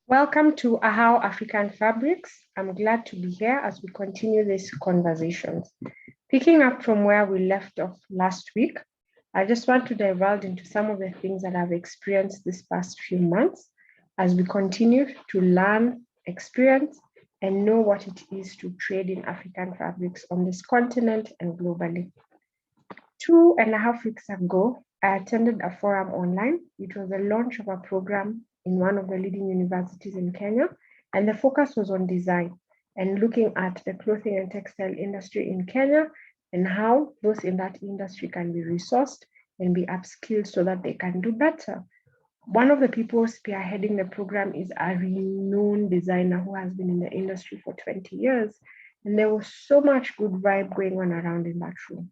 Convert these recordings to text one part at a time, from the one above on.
Welcome to Ahawo African Fabrics. I'm glad to be here as we continue these conversations. Picking up from where we left off last week, I just want to divulge into some of the things that I've experienced this past few months as we continue to learn, experience, and know what it is to trade in African fabrics on this continent and globally. 2.5 weeks ago, I attended a forum online. It was the launch of a program in one of the leading universities in Kenya, and the focus was on design and looking at the clothing and textile industry in Kenya and how those in that industry can be resourced and be upskilled so that they can do better. One of the people spearheading the program is a renowned designer who has been in the industry for 20 years, and there was so much good vibe going on around in that room.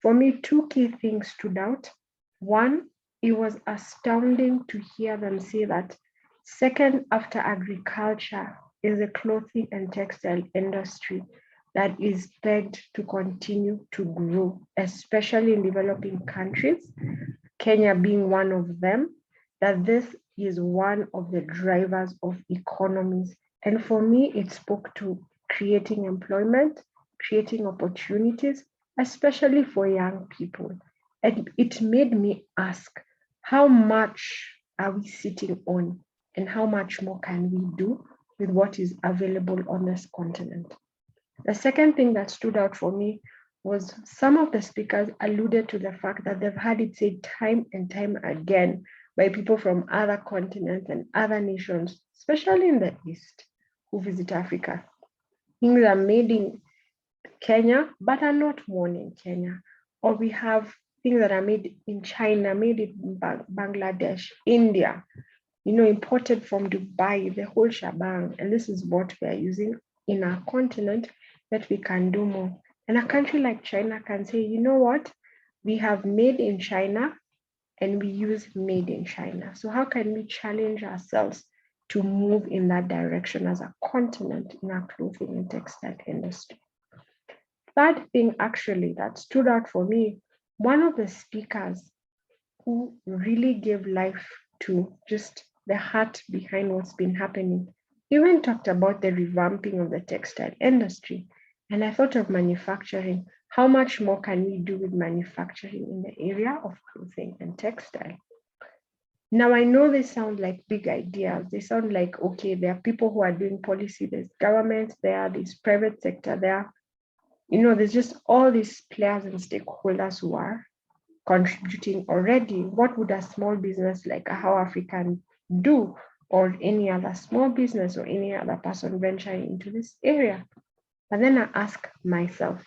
For me, two key things stood out. One, it was astounding to hear them say that second after agriculture is the clothing and textile industry that is pegged to continue to grow, especially in developing countries, Kenya being one of them, that this is one of the drivers of economies. And for me, it spoke to creating employment, creating opportunities, especially for young people. And it made me ask, how much are we sitting on and how much more can we do with what is available on this continent? The second thing that stood out for me was some of the speakers alluded to the fact that they've had it said time and time again by people from other continents and other nations, especially in the East, who visit Africa. Things are made in Kenya, but are not worn in Kenya. Or we have things that are made in China, made in Bangladesh, India, imported from Dubai, the whole shebang. And this is what we are using in our continent that we can do more. And a country like China can say, you know what? We have made in China and we use made in China. So how can we challenge ourselves to move in that direction as a continent in our clothing and textile industry? Third thing actually that stood out for me, one of the speakers who really gave life to just the heart behind what's been happening, he even talked about the revamping of the textile industry. And I thought of manufacturing. How much more can we do with manufacturing in the area of clothing and textile? Now, I know they sound like big ideas. They sound like, okay, there are people who are doing policy, there's government there, there's private sector there. There's just all these players and stakeholders who are contributing already. What would a small business like Ahawo African do, or any other small business or any other person venturing into this area? But then I ask myself,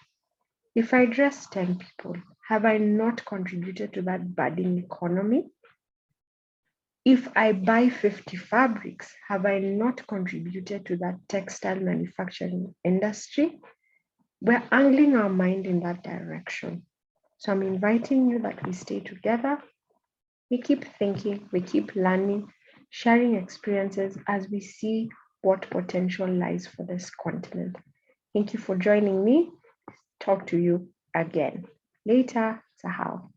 if I dress 10 people, have I not contributed to that budding economy? If I buy 50 fabrics, have I not contributed to that textile manufacturing industry? We're angling our mind in that direction. So I'm inviting you that we stay together. We keep thinking, we keep learning, sharing experiences as we see what potential lies for this continent. Thank you for joining me. Talk to you again later. Ahawo.